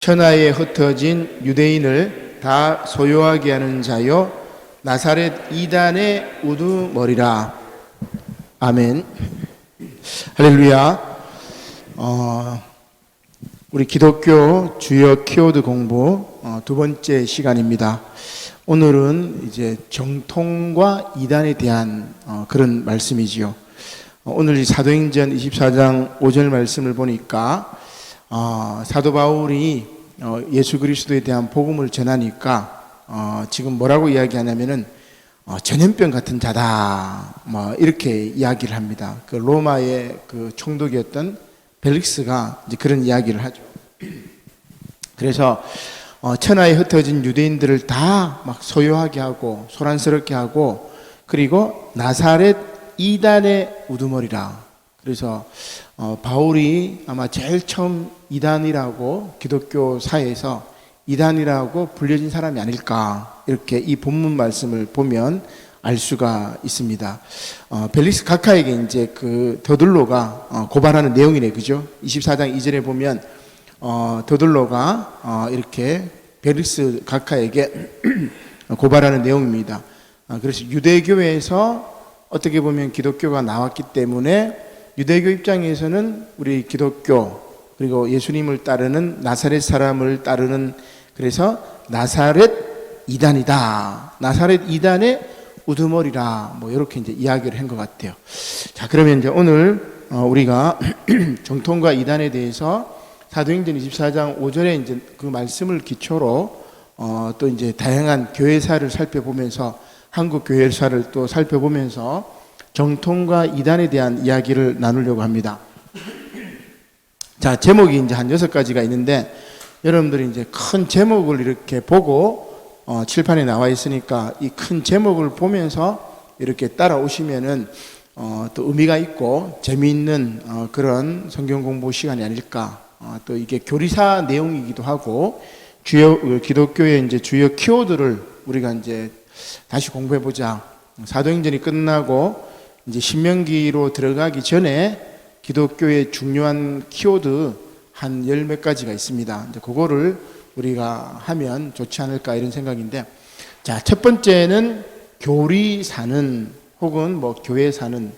천하에 흩어진 유대인을 다 소유하게 하는 자요 나사렛 이단의 우두머리라. 아멘. 할렐루야. 우리 기독교 주요 키워드 공부 두 번째 시간입니다. 오늘은 이제 정통과 이단에 대한 그런 말씀이지요. 오늘 이 사도행전 24장 5절 말씀을 보니까 사도 바울이 예수 그리스도에 대한 복음을 전하니까 지금 뭐라고 이야기하냐면은 전염병 같은 자다, 뭐 이렇게 이야기를 합니다. 그 로마의 그 총독이었던 벨릭스가 이제 그런 이야기를 하죠. 그래서 천하에 흩어진 유대인들을 다 막 소요하게 하고 소란스럽게 하고, 그리고 나사렛 이단의 우두머리라. 그래서 바울이 아마 제일 처음 이단이라고 기독교 사회에서 이단이라고 불려진 사람이 아닐까, 이렇게 이 본문 말씀을 보면 알 수가 있습니다. 벨릭스 각하에게 이제 그 더둘로가 고발하는 내용이네, 그죠? 24장 2절에 보면 더둘로가 이렇게 벨릭스 각하에게 고발하는 내용입니다. 그래서 유대교에서 어떻게 보면 기독교가 나왔기 때문에 유대교 입장에서는 우리 기독교, 그리고 예수님을 따르는 나사렛 사람을 따르는, 그래서 나사렛 이단이다, 나사렛 이단의 우두머리라, 뭐 이렇게 이제 이야기를 한 것 같아요. 자, 그러면 이제 오늘 우리가 정통과 이단에 대해서 사도행전 24장 5절에 이제 그 말씀을 기초로 또 이제 다양한 교회사를 살펴보면서, 한국 교회사를 또 살펴보면서 정통과 이단에 대한 이야기를 나누려고 합니다. 자, 제목이 이제 한 6가지가 있는데, 여러분들이 이제 큰 제목을 이렇게 보고 칠판에 나와 있으니까 이 큰 제목을 보면서 이렇게 따라오시면은 또 의미가 있고 재미있는 그런 성경 공부 시간이 아닐까. 또 이게 교리사 내용이기도 하고, 주요 기독교의 이제 주요 키워드를 우리가 이제 다시 공부해 보자. 사도행전이 끝나고 이제 신명기로 들어가기 전에 기독교의 중요한 키워드 한 10몇 가지가 있습니다. 이제 그거를 우리가 하면 좋지 않을까, 이런 생각인데, 자, 첫 번째는 교리사는, 혹은 뭐 교회사는,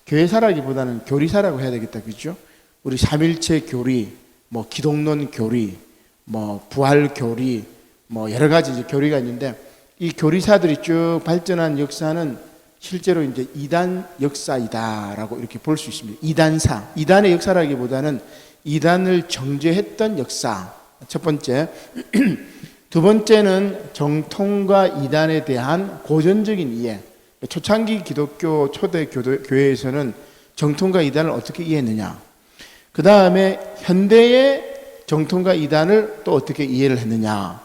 교회사라기보다는 교리사라고 해야 되겠다, 그죠? 우리 삼일체 교리, 뭐 기독론 교리, 뭐 부활 교리, 뭐 여러 가지 이제 교리가 있는데, 이 교리사들이 쭉 발전한 역사는 실제로 이제 이단 역사이다라고 이렇게 볼 수 있습니다. 이단사, 이단의 역사라기보다는 이단을 정죄했던 역사. 첫 번째. 두 번째는 정통과 이단에 대한 고전적인 이해. 초창기 기독교 초대 교회에서는 정통과 이단을 어떻게 이해했느냐. 그 다음에 현대의 정통과 이단을 또 어떻게 이해를 했느냐.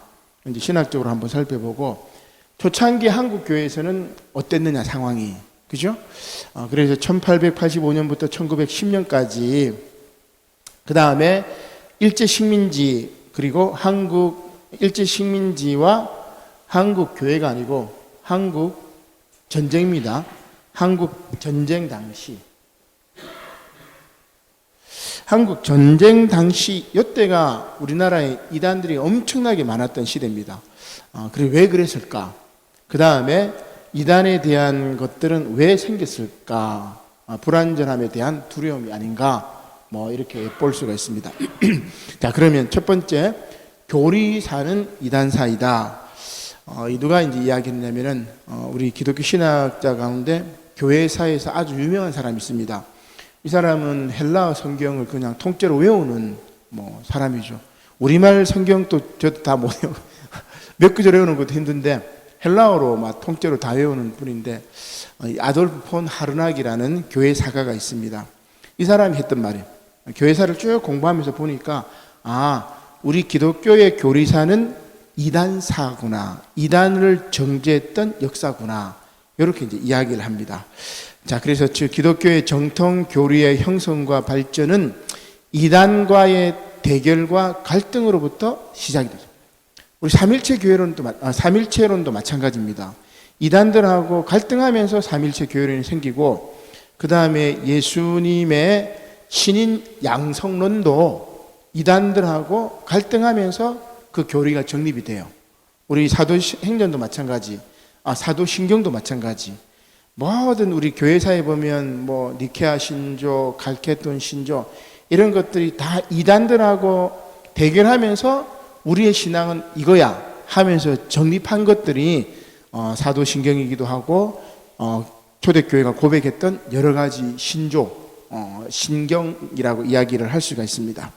이제 신학적으로 한번 살펴보고, 초창기 한국 교회에서는 어땠느냐, 상황이. 그죠? 그래서 1885년부터 1910년까지, 그 다음에 일제식민지, 그리고 일제식민지와 한국 교회가 아니고 한국 전쟁입니다. 한국 전쟁 당시. 한국 전쟁 당시, 이때가 우리나라에 이단들이 엄청나게 많았던 시대입니다. 그리고 왜 그랬을까? 그 다음에 이단에 대한 것들은 왜 생겼을까? 불완전함에 대한 두려움이 아닌가? 뭐 이렇게 볼 수가 있습니다. 자, 그러면 첫 번째, 교리사는 이단사이다. 누가 이제 이야기했냐면은 우리 기독교 신학자 가운데 교회사에서 아주 유명한 사람이 있습니다. 이 사람은 헬라어 성경을 그냥 통째로 외우는 뭐 사람이죠. 우리말 성경도 저도 다 못 외워, 몇 구절 외우는 것도 힘든데 헬라어로 막 통째로 다 외우는 분인데, 아돌프 폰 하르낙이라는 교회사가가 있습니다. 이 사람이 했던 말이에요. 교회사를 쭉 공부하면서 보니까, 우리 기독교의 교리사는 이단사구나, 이단을 정죄했던 역사구나, 이렇게 이제 이야기를 합니다. 자, 그래서 기독교의 정통 교리의 형성과 발전은 이단과의 대결과 갈등으로부터 시작이 되죠. 우리 삼일체론도 마찬가지입니다. 이단들하고 갈등하면서 삼일체 교회론이 생기고, 그 다음에 예수님의 신인 양성론도 이단들하고 갈등하면서 그 교리가 정립이 돼요. 우리 사도행전도 마찬가지, 사도신경도 마찬가지. 모든 우리 교회사에 보면 뭐 니케아 신조, 갈케돈 신조 이런 것들이 다 이단들하고 대결하면서 우리의 신앙은 이거야 하면서 정립한 것들이 사도신경이기도 하고 초대교회가 고백했던 여러 가지 신조, 신경이라고 이야기를 할 수가 있습니다.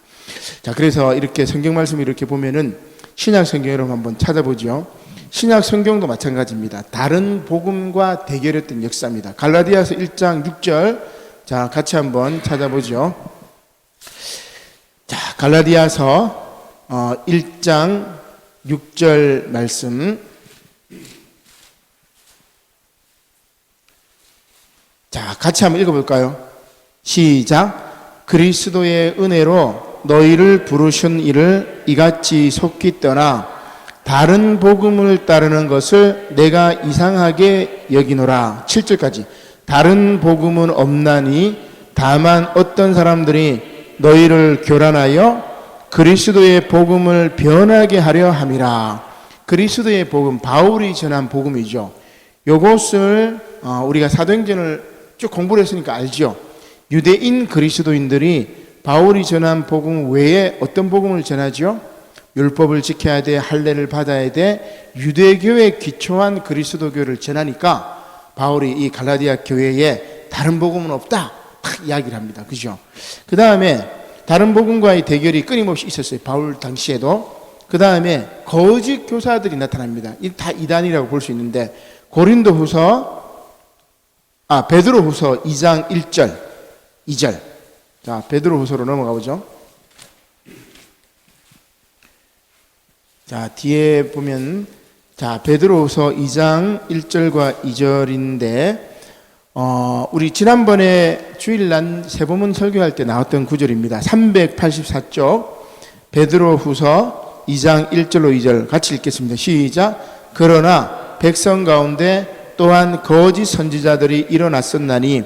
자, 그래서 이렇게 성경 말씀을 이렇게 보면은 신약 성경을 한번 찾아보죠. 신약 성경도 마찬가지입니다. 다른 복음과 대결했던 역사입니다. 갈라디아서 1장 6절, 자, 같이 한번 찾아보죠. 자, 갈라디아서 1장 6절 말씀. 자, 같이 한번 읽어볼까요? 시작. 그리스도의 은혜로 너희를 부르신 이를 이같이 속히 떠나 다른 복음을 따르는 것을 내가 이상하게 여기노라. 7절까지. 다른 복음은 없나니 다만 어떤 사람들이 너희를 교란하여 그리스도의 복음을 변하게 하려 함이라. 그리스도의 복음, 바울이 전한 복음이죠. 요것을 우리가 사도행전을 쭉 공부를 했으니까 알죠. 유대인 그리스도인들이 바울이 전한 복음 외에 어떤 복음을 전하죠? 율법을 지켜야 돼, 할례를 받아야 돼, 유대교에 기초한 그리스도교를 전하니까 바울이 이 갈라디아 교회에 다른 복음은 없다 딱 이야기를 합니다. 그죠? 그 다음에 다른 복음과의 대결이 끊임없이 있었어요. 바울 당시에도. 그 다음에 거짓 교사들이 나타납니다. 다 이단이라고 볼 수 있는데 베드로후서 2장 1절 2절. 자, 베드로후서로 넘어가 보죠. 자, 뒤에 보면 베드로후서 2장 1절과 2절인데 우리 지난번에 주일날 세보문 설교할 때 나왔던 구절입니다. 384쪽 베드로후서 2장 1절로 2절 같이 읽겠습니다. 시작. 그러나 백성 가운데 또한 거짓 선지자들이 일어났었나니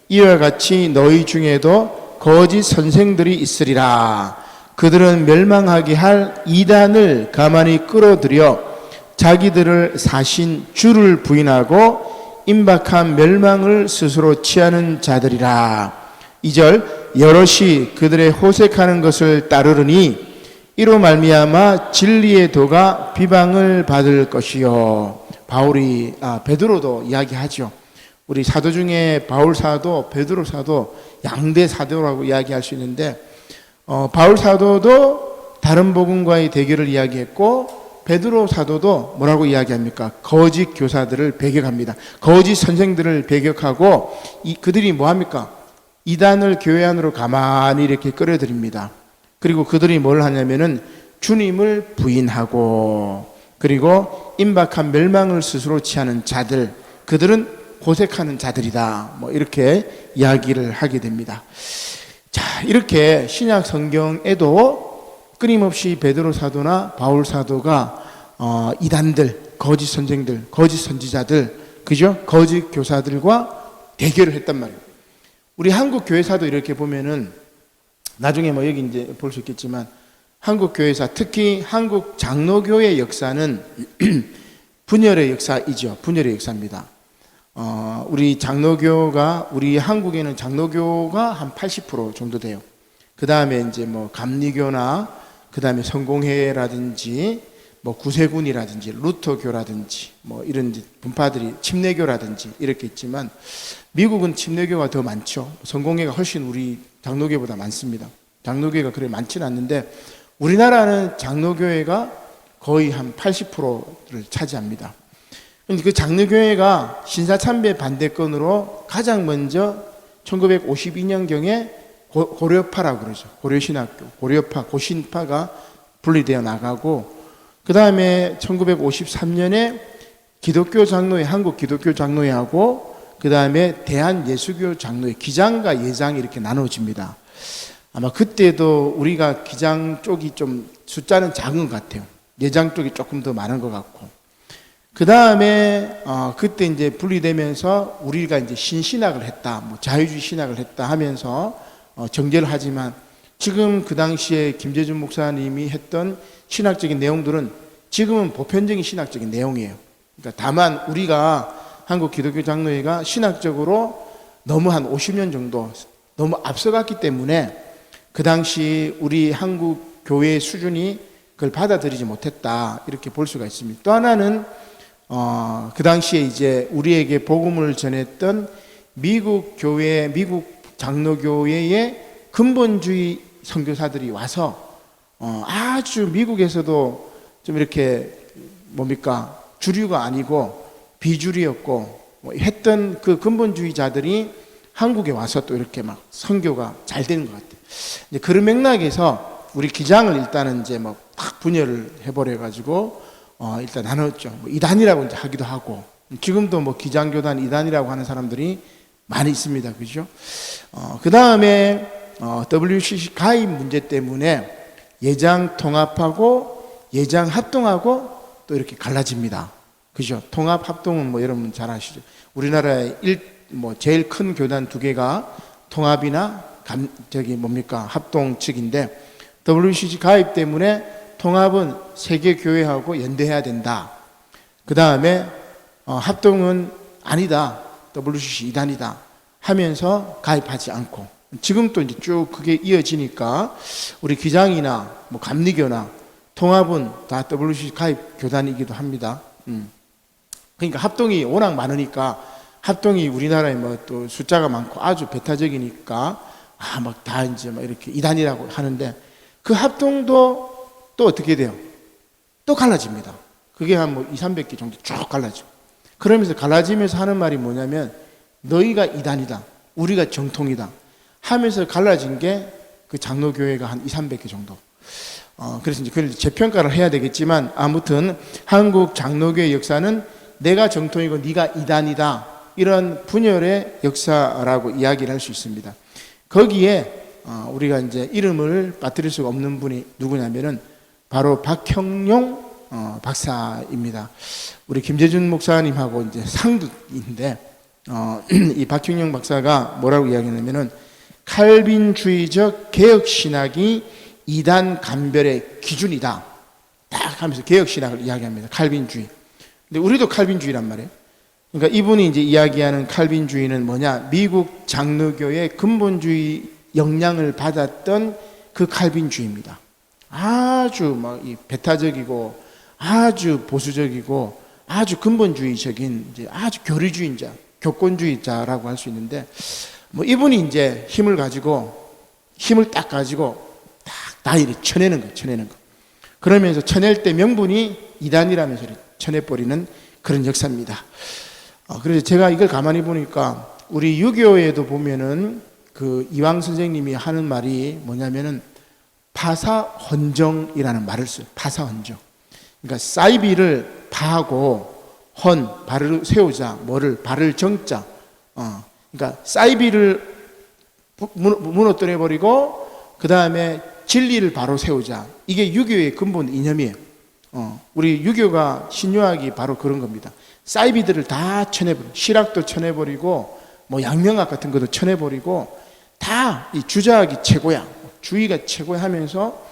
이와 같이 너희 중에도 거짓 선생들이 있으리라. 그들은 멸망하게 할 이단을 가만히 끌어들여 자기들을 사신 주를 부인하고 임박한 멸망을 스스로 취하는 자들이라. 2절. 여럿이 그들의 호색하는 것을 따르르니 이로 말미암아 진리의 도가 비방을 받을 것이요. 바울이 베드로도 이야기하죠. 우리 사도 중에 바울 사도, 베드로 사도 양대 사도라고 이야기할 수 있는데 바울 사도도 다른 복음과의 대결을 이야기했고 베드로 사도도 뭐라고 이야기합니까? 거짓 교사들을 배격합니다. 거짓 선생들을 배격하고 그들이 뭐합니까? 이단을 교회 안으로 가만히 이렇게 끌어들입니다. 그리고 그들이 뭘 하냐면은 주님을 부인하고 그리고 임박한 멸망을 스스로 취하는 자들, 그들은 고색하는 자들이다. 이렇게 이야기를 하게 됩니다. 자, 이렇게 신약 성경에도 끊임없이 베드로 사도나 바울 사도가 이단들, 거짓 선생들, 거짓 선지자들, 그죠? 거짓 교사들과 대결을 했단 말이에요. 우리 한국 교회사도 이렇게 보면은 나중에 여기 이제 볼 수 있겠지만 한국 교회사, 특히 한국 장로교의 역사는 분열의 역사이죠. 분열의 역사입니다. 우리 장로교가, 우리 한국에는 장로교가 한 80% 정도 돼요. 그 다음에 이제 감리교나, 그 다음에 성공회라든지, 구세군이라든지, 루터교라든지, 이런 분파들이 침례교라든지 이렇게 있지만, 미국은 침례교가 더 많죠. 성공회가 훨씬 우리 장로교보다 많습니다. 장로교회가 그래 많지는 않는데, 우리나라는 장로교회가 거의 한 80%를 차지합니다. 그 장로교회가 신사참배 반대권으로 가장 먼저 1952년경에 고려파라고 그러죠. 고려신학교, 고려파, 고신파가 분리되어 나가고 그 다음에 1953년에 기독교 장로회, 한국 기독교 장로회하고 그 다음에 대한예수교 장로회, 기장과 예장이 이렇게 나눠집니다. 아마 그때도 우리가 기장 쪽이 좀 숫자는 작은 것 같아요. 예장 쪽이 조금 더 많은 것 같고. 그 다음에 그때 이제 분리되면서 우리가 이제 신신학을 했다, 자유주의 신학을 했다 하면서 정죄를 하지만 지금 그 당시에 김재준 목사님이 했던 신학적인 내용들은 지금은 보편적인 신학적인 내용이에요. 그러니까 다만 우리가 한국 기독교 장로회가 신학적으로 너무 한 50년 정도 너무 앞서갔기 때문에 그 당시 우리 한국 교회의 수준이 그걸 받아들이지 못했다, 이렇게 볼 수가 있습니다. 또 하나는 그 당시에 이제 우리에게 복음을 전했던 미국 교회, 미국 장로교회의 근본주의 선교사들이 와서 아주 미국에서도 좀 이렇게 뭡니까, 주류가 아니고 비주류였고 했던 그 근본주의자들이 한국에 와서 또 이렇게 막 선교가 잘 되는 것 같아요. 이제 그런 맥락에서 우리 기장을 일단은 이제 뭐 딱 분열을 해버려 가지고 일단 나눴죠. 뭐 이단이라고 이제 하기도 하고, 지금도 뭐 기장교단 이단이라고 하는 사람들이 많이 있습니다. 그죠? 그 다음에 WCC 가입 문제 때문에 예장 통합하고 예장 합동하고 또 이렇게 갈라집니다. 그죠? 통합 합동은 뭐 여러분 잘 아시죠? 우리나라의 제일 큰 교단 두 개가 통합이나 합동 측인데, WCC 가입 때문에 통합은 세계 교회하고 연대해야 된다. 그 다음에 합동은 아니다, WCC 이단이다 하면서 가입하지 않고, 지금 또 이제 쭉 그게 이어지니까 우리 기장이나 뭐 감리교나 통합은 다 WCC 가입 교단이기도 합니다. 그러니까 합동이 워낙 많으니까, 합동이 우리나라에 뭐 또 숫자가 많고 아주 배타적이니까 막 다 이제 막 이렇게 이단이라고 하는데, 그 합동도 또 어떻게 돼요? 또 갈라집니다. 그게 한 뭐 200~300개 정도 쭉 갈라져. 그러면서 갈라지면서 하는 말이 뭐냐면, 너희가 이단이다, 우리가 정통이다 하면서 갈라진 게 그 장로교회가 한 200~300개 정도. 그래서 이제 그걸 재평가를 해야 되겠지만, 아무튼 한국 장로교회 역사는 내가 정통이고 네가 이단이다, 이런 분열의 역사라고 이야기를 할 수 있습니다. 거기에 우리가 이제 이름을 빠뜨릴 수가 없는 분이 누구냐면은 바로 박형룡 박사입니다. 우리 김재준 목사님하고 이제 상극인데, 이 박형룡 박사가 뭐라고 이야기하냐면은, 칼빈주의적 개혁신학이 이단 감별의 기준이다 딱 하면서 개혁신학을 이야기합니다. 칼빈주의. 근데 우리도 칼빈주의란 말이에요. 그러니까 이분이 이제 이야기하는 칼빈주의는 뭐냐, 미국 장로교의 근본주의 영향을 받았던 그 칼빈주의입니다. 아주 막 이 배타적이고 아주 보수적이고 아주 근본주의적인 이제 아주 교리주의자, 교권주의자라고 할 수 있는데, 뭐 이분이 이제 힘을 딱 가지고 다 이렇게 쳐내는 거. 그러면서 쳐낼 때 명분이 이단이라면서 쳐내버리는 그런 역사입니다. 그래서 제가 이걸 가만히 보니까 우리 유교에도 보면은 그 이황 선생님이 하는 말이 뭐냐면은 파사헌정이라는 말을 써요. 파사헌정. 그러니까 사이비를 파하고 발을 세우자, 발을 정자. 그러니까 사이비를 무너뜨려버리고 그 다음에 진리를 바로 세우자. 이게 유교의 근본 이념이에요. 우리 유교가 신유학이 바로 그런 겁니다. 사이비들을 다 쳐내버리고, 실학도 쳐내버리고, 뭐 양명학 같은 것도 쳐내버리고, 다 이 주자학이 최고야, 주의가 최고야 하면서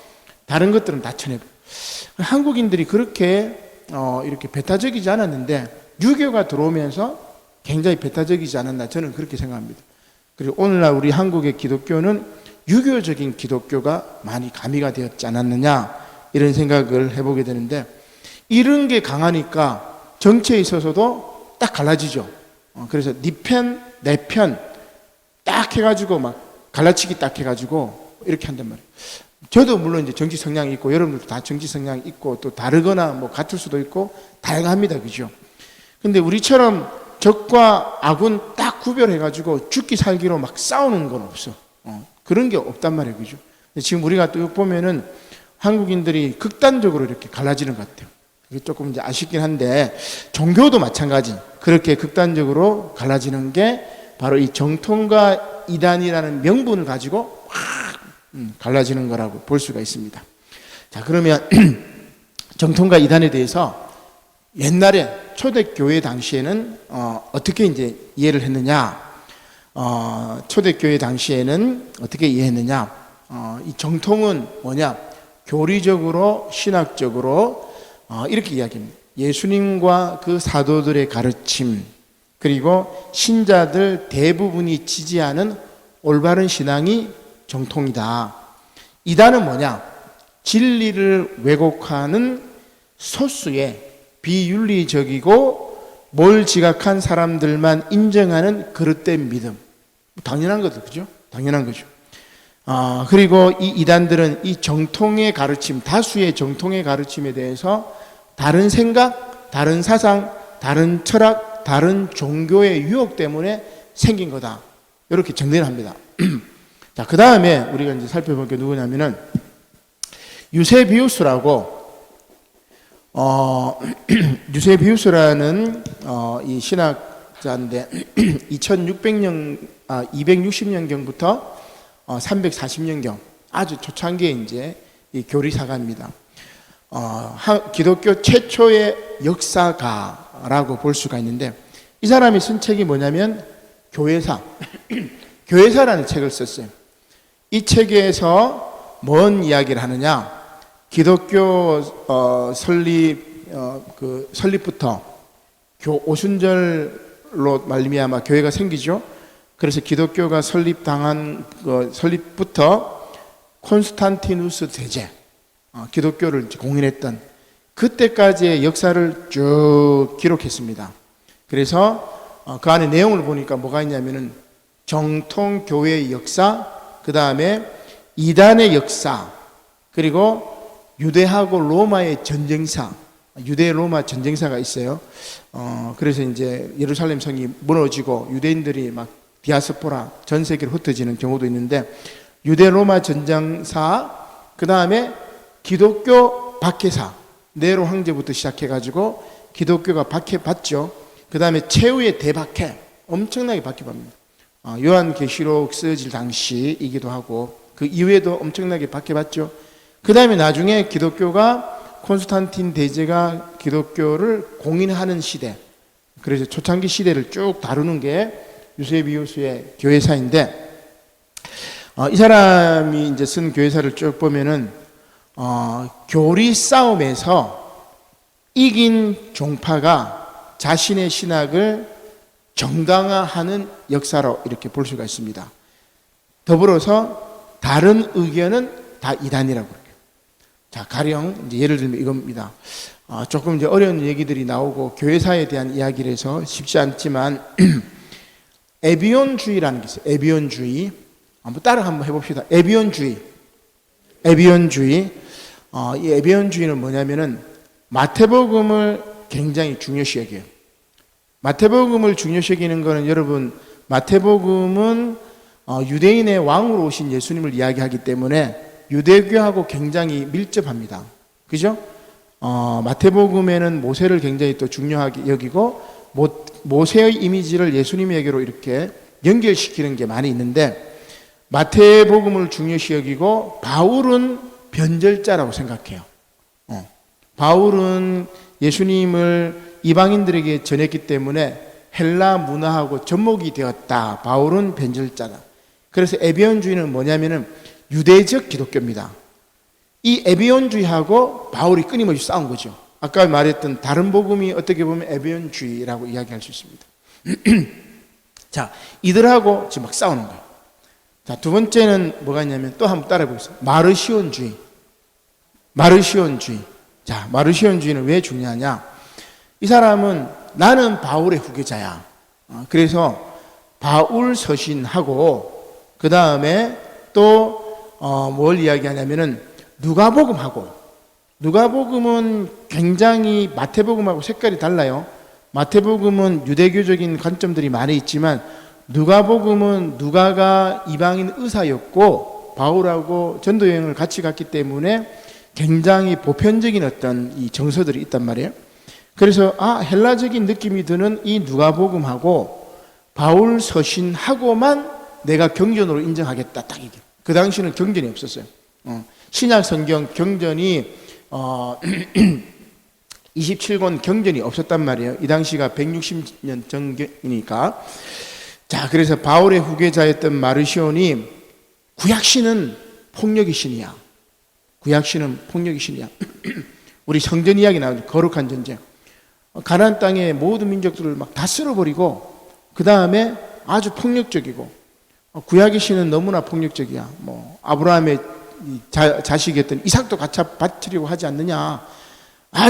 다른 것들은 다 쳐내버려. 한국인들이 그렇게 이렇게 배타적이지 않았는데 유교가 들어오면서 굉장히 배타적이지 않았나, 저는 그렇게 생각합니다. 그리고 오늘날 우리 한국의 기독교는 유교적인 기독교가 많이 가미가 되었지 않았느냐, 이런 생각을 해보게 되는데, 이런 게 강하니까 정치에 있어서도 딱 갈라지죠. 그래서 네 편, 내 편 딱 해가지고 막 갈라치기 딱 해가지고 이렇게 한단 말이에요. 저도 물론 이제 정치 성향이 있고, 여러분들도 다 정치 성향이 있고, 또 다르거나 뭐 같을 수도 있고 다양합니다. 그죠? 근데 우리처럼 적과 악은 딱 구별해가지고 죽기 살기로 막 싸우는 건 없어. 그런 게 없단 말이에요. 그죠? 지금 우리가 또 보면은 한국인들이 극단적으로 이렇게 갈라지는 것 같아요. 이게 조금 이제 아쉽긴 한데, 종교도 마찬가지. 그렇게 극단적으로 갈라지는 게 바로 이 정통과 이단이라는 명분을 가지고 확 갈라지는 거라고 볼 수가 있습니다. 자, 그러면 정통과 이단에 대해서 옛날에 초대교회 당시에는 어떻게 이제 이해를 했느냐? 초대교회 당시에는 어떻게 이해했느냐? 이 정통은 뭐냐? 교리적으로 신학적으로 이렇게 이야기합니다. 예수님과 그 사도들의 가르침, 그리고 신자들 대부분이 지지하는 올바른 신앙이 정통이다. 이단은 뭐냐? 진리를 왜곡하는 소수의 비윤리적이고 몰지각한 사람들만 인정하는 그릇된 믿음. 당연한 거죠, 그죠? 당연한 거죠. 그리고 이 이단들은 이 정통의 가르침, 다수의 정통의 가르침에 대해서 다른 생각, 다른 사상, 다른 철학, 다른 종교의 유혹 때문에 생긴 거다. 이렇게 정리를 합니다. 자, 그 다음에 우리가 이제 살펴볼 게 누구냐면은 유세비우스라고 유세비우스라는 이 신학자인데 260년경부터 340년경 아주 초창기에 이제 이 교리사가입니다. 기독교 최초의 역사가라고 볼 수가 있는데 이 사람이 쓴 책이 뭐냐면 교회사 교회사라는 책을 썼어요. 이 책에서 뭔 이야기를 하느냐? 기독교 설립부터 오순절로 말미암아 교회가 생기죠. 그래서 기독교가 설립부터 콘스탄티누스 대제, 기독교를 공인했던 그때까지의 역사를 쭉 기록했습니다. 그래서 그 안에 내용을 보니까 뭐가 있냐면은 정통 교회의 역사, 그 다음에 이단의 역사, 그리고 유대하고 로마의 전쟁사, 유대 로마 전쟁사가 있어요. 그래서 이제 예루살렘 성이 무너지고 유대인들이 막 디아스포라 전 세계로 흩어지는 경우도 있는데 유대 로마 전쟁사, 그 다음에 기독교 박해사, 네로 황제부터 시작해가지고 기독교가 박해받죠. 그 다음에 최후의 대박해, 엄청나게 박해받습니다. 요한계시록 쓰여질 당시이기도 하고 그 이후에도 엄청나게 박해받죠. 그 다음에 나중에 기독교가 콘스탄틴 대제가 기독교를 공인하는 시대, 그래서 초창기 시대를 쭉 다루는 게 유세비우스의 교회사인데 이 사람이 이제 쓴 교회사를 쭉 보면은 교리 싸움에서 이긴 종파가 자신의 신학을 정당화하는 역사로 이렇게 볼 수가 있습니다. 더불어서 다른 의견은 다 이단이라고 그래요. 자, 가령 이제 예를 들면 이겁니다. 조금 이제 어려운 얘기들이 나오고 교회사에 대한 이야기를 해서 쉽지 않지만 에비온주의라는 게 있어요. 에비온주의. 한번 따라 한번 해봅시다. 에비온주의. 이 에비온주의는 뭐냐면은 마태복음을 굉장히 중요시 여겨요. 마태복음을 중요시 여기는 거는 여러분, 마태복음은 유대인의 왕으로 오신 예수님을 이야기하기 때문에 유대교하고 굉장히 밀접합니다. 그죠? 마태복음에는 모세를 굉장히 또 중요하게 여기고 모세의 이미지를 예수님에게로 이렇게 연결시키는 게 많이 있는데 마태복음을 중요시 여기고 바울은 변절자라고 생각해요. 바울은 예수님을 이방인들에게 전했기 때문에 헬라 문화하고 접목이 되었다. 바울은 변절자다. 그래서 에비온주의는 뭐냐면은 유대적 기독교입니다. 이 에비온주의하고 바울이 끊임없이 싸운 거죠. 아까 말했던 다른 복음이 어떻게 보면 에비온주의라고 이야기할 수 있습니다. 자, 이들하고 지금 막 싸우는 거예요. 자, 두 번째는 뭐가 있냐면 또 한번 따라해 보겠습니다. 마르시온주의. 자, 마르시온주의는 왜 중요하냐? 이 사람은 나는 바울의 후계자야. 그래서 바울 서신하고 그 다음에 또 뭘 이야기하냐면은 누가복음은 굉장히 마태복음하고 색깔이 달라요. 마태복음은 유대교적인 관점들이 많이 있지만 누가복음은 누가가 이방인 의사였고 바울하고 전도 여행을 같이 갔기 때문에 굉장히 보편적인 어떤 이 정서들이 있단 말이에요. 그래서 헬라적인 느낌이 드는 이 누가복음하고 바울 서신하고만 내가 경전으로 인정하겠다. 딱 이게. 그 당시는 경전이 없었어요. 신약 성경 경전이 27권 경전이 없었단 말이에요. 이 당시가 160년 전이니까. 자, 그래서 바울의 후계자였던 마르시온이 구약신은 폭력의 신이야. 구약신은 폭력의 신이야. 우리 성전 이야기 나오죠. 거룩한 전쟁. 가나안 땅의 모든 민족들을 막 다 쓸어버리고 그 다음에 아주 폭력적이고, 구약의 신은 너무나 폭력적이야. 뭐 아브라함의 자식이었던 이삭도 같이 바치려고 하지 않느냐.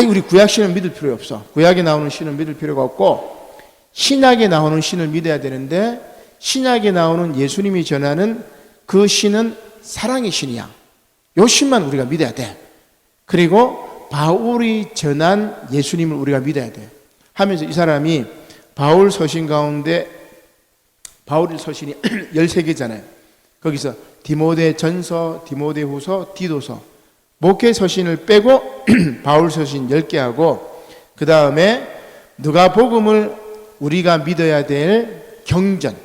우리 구약 신은 믿을 필요 없어. 구약에 나오는 신은 믿을 필요가 없고 신약에 나오는 신을 믿어야 되는데, 신약에 나오는 예수님이 전하는 그 신은 사랑의 신이야. 요 신만 우리가 믿어야 돼. 그리고 바울이 전한 예수님을 우리가 믿어야 돼. 하면서 이 사람이 바울 서신 가운데, 바울의 서신이 13개잖아요. 거기서 디모데 전서, 디모데 후서, 디도서, 목회 서신을 빼고 바울 서신 10개 하고, 그 다음에 누가복음을 우리가 믿어야 될 경전,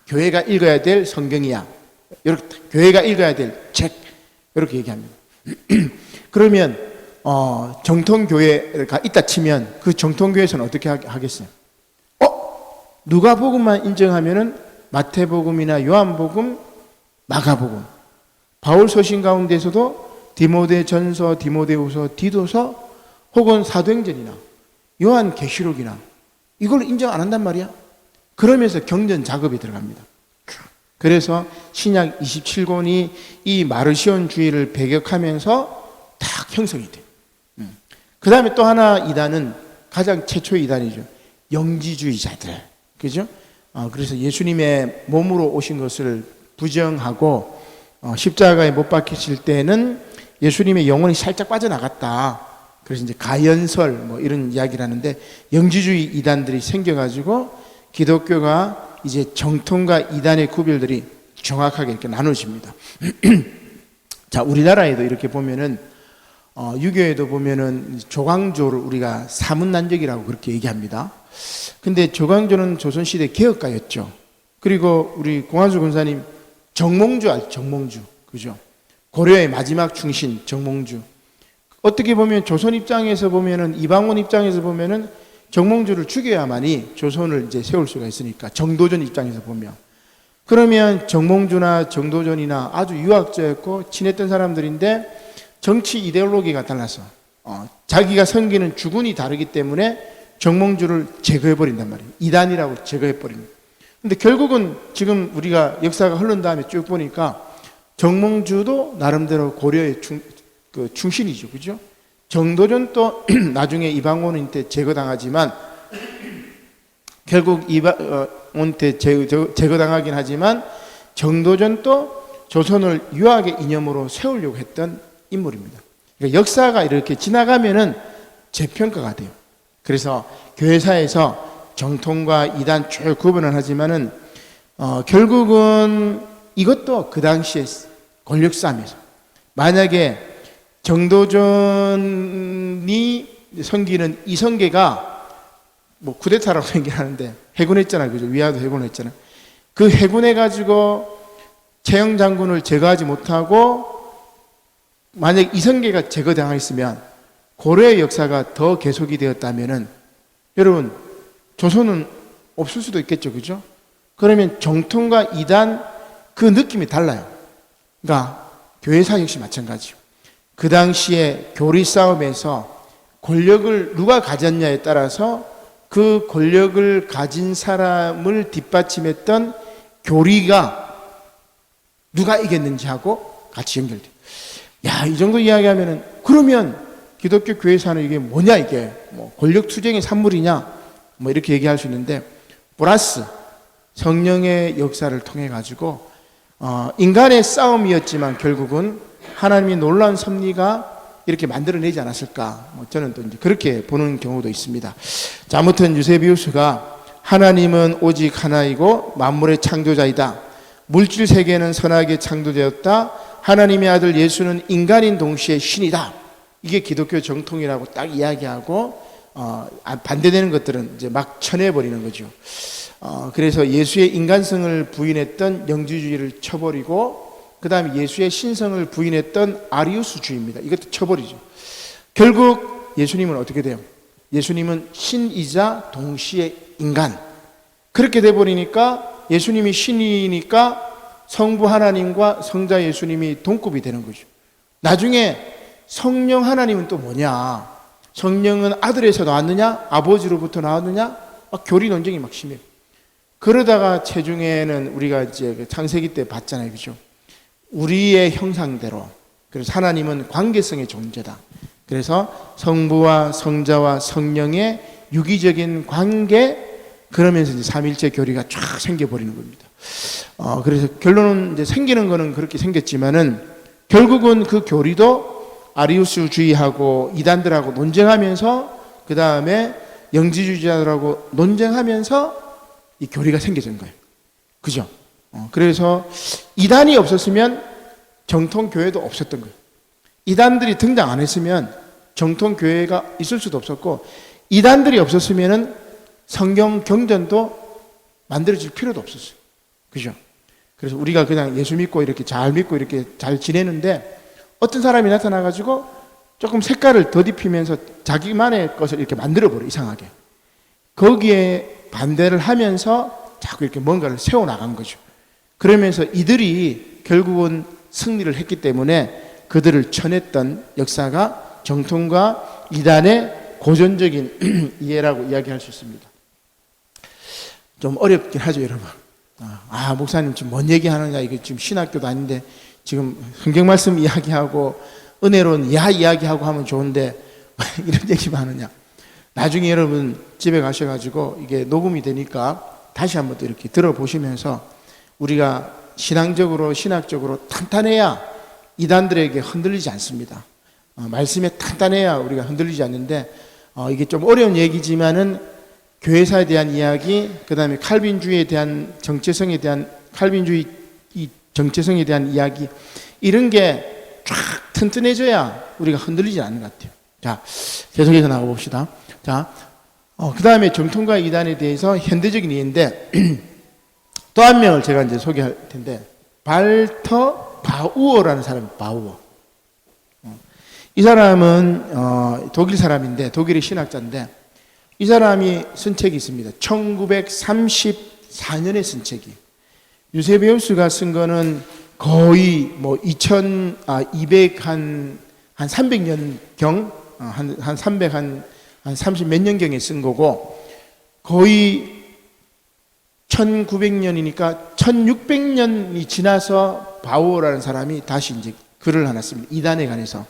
교회가 읽어야 될 성경이야. 이렇게 교회가 읽어야 될 책, 이렇게 얘기합니다. 그러면 정통교회가 있다 치면 그 정통교회에서는 어떻게 하겠어요? 누가복음만 인정하면은 마태복음이나 요한복음, 마가복음, 바울 서신 가운데서도 디모데 전서, 디모데 후서, 디도서, 혹은 사도행전이나 요한계시록이나 이걸 인정 안 한단 말이야. 그러면서 경전 작업이 들어갑니다. 그래서 신약 27권이 이 마르시온주의를 배격하면서 딱 형성이 돼. 그 다음에 또 하나 이단은, 가장 최초의 이단이죠, 영지주의자들. 그죠? 그래서 예수님의 몸으로 오신 것을 부정하고 십자가에 못 박히실 때는 예수님의 영혼이 살짝 빠져나갔다. 그래서 이제 가연설 뭐 이런 이야기를 하는데, 영지주의 이단들이 생겨가지고 기독교가 이제 정통과 이단의 구별들이 정확하게 이렇게 나눠집니다. 자, 우리나라에도 이렇게 보면은 유교에도 보면은 조광조를 우리가 사문난적이라고 그렇게 얘기합니다. 근데 조광조는 조선시대 개혁가였죠. 그리고 우리 공한수 권사님 정몽주 알죠? 정몽주. 그죠? 고려의 마지막 충신 정몽주. 어떻게 보면 조선 입장에서 보면은, 이방원 입장에서 보면은 정몽주를 죽여야만이 조선을 이제 세울 수가 있으니까, 정도전 입장에서 보면. 그러면 정몽주나 정도전이나 아주 유학자였고 친했던 사람들인데 정치 이데올로기가 달라서 자기가 섬기는 주군이 다르기 때문에 정몽주를 제거해버린단 말이에요. 이단이라고 제거해버립니다. 근데 결국은 지금 우리가 역사가 흐른 다음에 쭉 보니까 정몽주도 나름대로 고려의 충신이죠. 그죠? 정도전도 나중에 이방원한테 제거당하지만, 결국 이방원한테 제거당하긴 하지만 정도전도 조선을 유학의 이념으로 세우려고 했던 인물입니다. 그러니까 역사가 이렇게 지나가면은 재평가가 돼요. 그래서 교회사에서 정통과 이단 쭉 구분을 하지만은 결국은 이것도 그 당시에 권력 싸움에서, 만약에 정도전이 섬기는 이성계가 뭐 쿠데타라고 얘기하는데 해군했잖아요. 그죠? 위화도 해군했잖아요. 그 해군해가지고 최영 장군을 제거하지 못하고 만약 이성계가 제거당했으면 고려의 역사가 더 계속이 되었다면은 여러분 조선은 없을 수도 있겠죠. 그죠? 그러면 정통과 이단 그 느낌이 달라요. 그러니까 교회사 역시 마찬가지요. 그 당시에 교리 싸움에서 권력을 누가 가졌냐에 따라서 그 권력을 가진 사람을 뒷받침했던 교리가 누가 이겼는지 하고 같이 연결돼요. 야, 이 정도 이야기하면은, 그러면 기독교 교회사는 이게 뭐냐, 이게 뭐 권력 투쟁의 산물이냐, 뭐 이렇게 얘기할 수 있는데, 플러스 성령의 역사를 통해 가지고 인간의 싸움이었지만 결국은 하나님이 놀라운 섭리가 이렇게 만들어내지 않았을까, 저는 또 이제 그렇게 보는 경우도 있습니다. 자, 아무튼 유세비우스가 하나님은 오직 하나이고 만물의 창조자이다, 물질 세계는 선하게 창조되었다, 하나님의 아들 예수는 인간인 동시에 신이다, 이게 기독교 정통이라고 딱 이야기하고 반대되는 것들은 이제 막 쳐내버리는 거죠. 그래서 예수의 인간성을 부인했던 영지주의를 쳐버리고, 그 다음에 예수의 신성을 부인했던 아리우스주의입니다. 이것도 쳐버리죠. 결국 예수님은 어떻게 돼요? 예수님은 신이자 동시에 인간. 그렇게 돼버리니까 예수님이 신이니까 성부 하나님과 성자 예수님이 동급이 되는 거죠. 나중에 성령 하나님은 또 뭐냐? 성령은 아들에서 나왔느냐? 아버지로부터 나왔느냐? 막 교리 논쟁이 막 심해요. 그러다가 체중에는 우리가 이제 창세기 때 봤잖아요. 그죠? 우리의 형상대로. 그래서 하나님은 관계성의 존재다. 그래서 성부와 성자와 성령의 유기적인 관계, 그러면서 이제 삼일체 교리가 쫙 생겨버리는 겁니다. 그래서 결론은 이제 생기는 거는 그렇게 생겼지만은 결국은 그 교리도 아리우스주의하고 이단들하고 논쟁하면서 그 다음에 영지주의자들하고 논쟁하면서 이 교리가 생겨진 거예요. 그죠? 그래서 이단이 없었으면 정통교회도 없었던 거예요. 이단들이 등장 안 했으면 정통교회가 있을 수도 없었고, 이단들이 없었으면 성경 경전도 만들어질 필요도 없었어요. 그죠? 그래서 우리가 그냥 예수 믿고 이렇게 잘 믿고 이렇게 잘 지내는데 어떤 사람이 나타나가지고 조금 색깔을 더딥히면서 자기만의 것을 이렇게 만들어버려, 이상하게. 거기에 반대를 하면서 자꾸 이렇게 뭔가를 세워나간 거죠. 그러면서 이들이 결국은 승리를 했기 때문에 그들을 쳐냈던 역사가 정통과 이단의 고전적인 이해라고 이야기할 수 있습니다. 좀 어렵긴 하죠, 여러분. 목사님 지금 뭔 얘기하느냐, 이게 지금 신학교도 아닌데 지금 성경 말씀 이야기하고 은혜로운 이야기하고 하면 좋은데 이런 얘기만 하느냐. 나중에 여러분 집에 가셔가지고 이게 녹음이 되니까 다시 한번 또 이렇게 들어보시면서 우리가 신앙적으로 신학적으로 탄탄해야 이단들에게 흔들리지 않습니다. 말씀에 탄탄해야 우리가 흔들리지 않는데, 이게 좀 어려운 얘기지만은 교회사에 대한 이야기, 그 다음에 칼빈주의에 대한 정체성에 대한, 칼빈주의 이 정체성에 대한 이야기, 이런 게 쫙 튼튼해져야 우리가 흔들리지 않는 것 같아요. 자, 계속해서 나가봅시다. 자, 그 다음에 정통과 이단에 대해서 현대적인 이해인데, 또 한 명을 제가 이제 소개할 텐데, 발터 바우어라는 사람이 바우어. 이 사람은 독일 사람인데, 독일의 신학자인데, 이 사람이 쓴 책이 있습니다. 1934년에 쓴 책이. 유세베우스가 쓴 거는 거의 뭐 300년 한 30 몇 년경에 쓴 거고, 거의 1900년이니까 1600년이 지나서 바우어라는 사람이 다시 이제 글을 하나 씁니다. 이단에 관해서.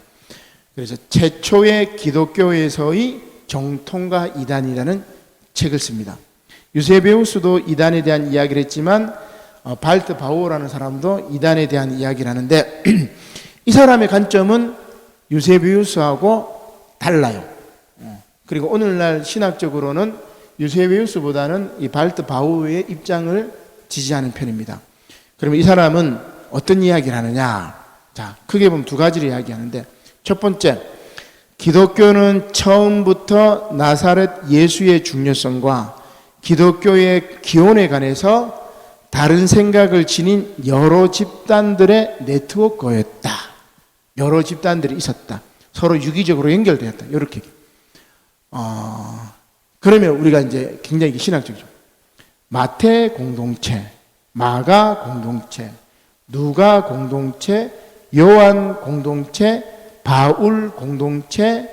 그래서 최초의 기독교에서의 정통과 이단이라는 책을 씁니다. 유세베우스도 이단에 대한 이야기를 했지만 발트 바우어라는 사람도 이단에 대한 이야기를 하는데 이 사람의 관점은 유세베우스하고 달라요. 그리고 오늘날 신학적으로는 유세베우스보다는 이 발트 바우어의 입장을 지지하는 편입니다. 그러면 이 사람은 어떤 이야기를 하느냐? 자, 크게 보면 두 가지를 이야기하는데, 첫 번째, 기독교는 처음부터 나사렛 예수의 중요성과 기독교의 기원에 관해서 다른 생각을 지닌 여러 집단들의 네트워크였다. 여러 집단들이 있었다. 서로 유기적으로 연결되었다. 이렇게. 그러면 우리가 이제 굉장히 신학적이죠. 마태 공동체, 마가 공동체, 누가 공동체, 요한 공동체, 바울 공동체,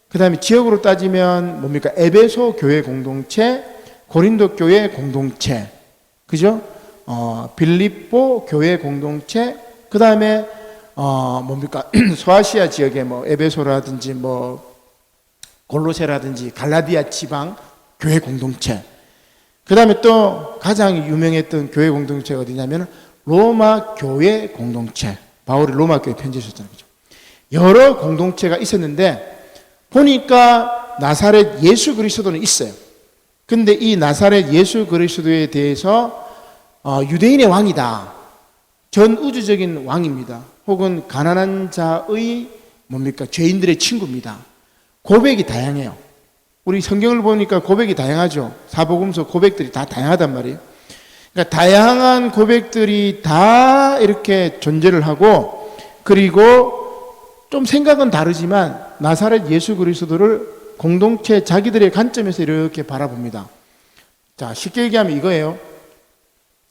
그 다음에 지역으로 따지면 뭡니까? 에베소 교회 공동체, 고린도 교회 공동체, 그죠? 빌립보 교회 공동체, 그 다음에 뭡니까? 소아시아 지역에 뭐 에베소라든지 뭐 골로새라든지 갈라디아 지방 교회 공동체, 그 다음에 또 가장 유명했던 교회 공동체가 어디냐면 로마 교회 공동체. 바울이 로마 교회 편지 썼잖아요. 그죠? 여러 공동체가 있었는데 보니까 나사렛 예수 그리스도는 있어요. 근데 이 나사렛 예수 그리스도에 대해서 유대인의 왕이다. 전 우주적인 왕입니다. 혹은 가난한 자의 뭡니까? 죄인들의 친구입니다. 고백이 다양해요. 우리 성경을 보니까 고백이 다양하죠. 사복음서 고백들이 다 다양하단 말이에요. 그러니까 다양한 고백들이 다 이렇게 존재를 하고, 그리고 좀 생각은 다르지만 나사렛 예수 그리스도를 공동체 자기들의 관점에서 이렇게 바라봅니다. 자, 쉽게 얘기하면 이거예요.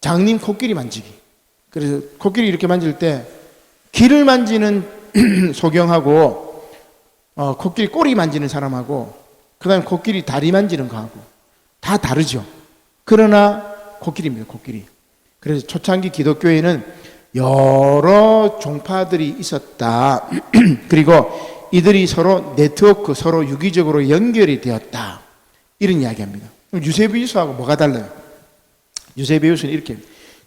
장님 코끼리 만지기. 그래서 코끼리 이렇게 만질 때 귀를 만지는 소경하고 코끼리 꼬리 만지는 사람하고 그다음에 코끼리 다리 만지는 거하고 다 다르죠. 그러나 코끼리입니다. 코끼리. 그래서 초창기 기독교에는 여러 종파들이 있었다. 그리고 이들이 서로 네트워크, 서로 유기적으로 연결이 되었다. 이런 이야기합니다. 유세비우스하고 뭐가 달라요? 유세비우스는 이렇게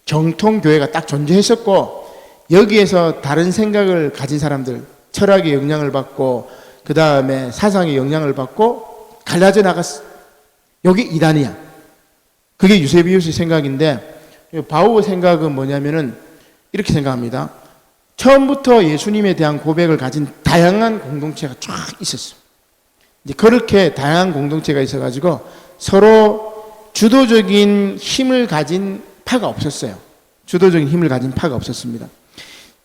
정통교회가 딱 존재했었고 여기에서 다른 생각을 가진 사람들, 철학의 영향을 받고 그 다음에 사상의 영향을 받고 갈라져 나갔어. 여기 이단이야. 그게 유세비우스의 생각인데 바오의 생각은 뭐냐면은 이렇게 생각합니다. 처음부터 예수님에 대한 고백을 가진 다양한 공동체가 쫙 있었어. 이제 그렇게 다양한 공동체가 있어가지고 서로 주도적인 힘을 가진 파가 없었어요. 주도적인 힘을 가진 파가 없었습니다.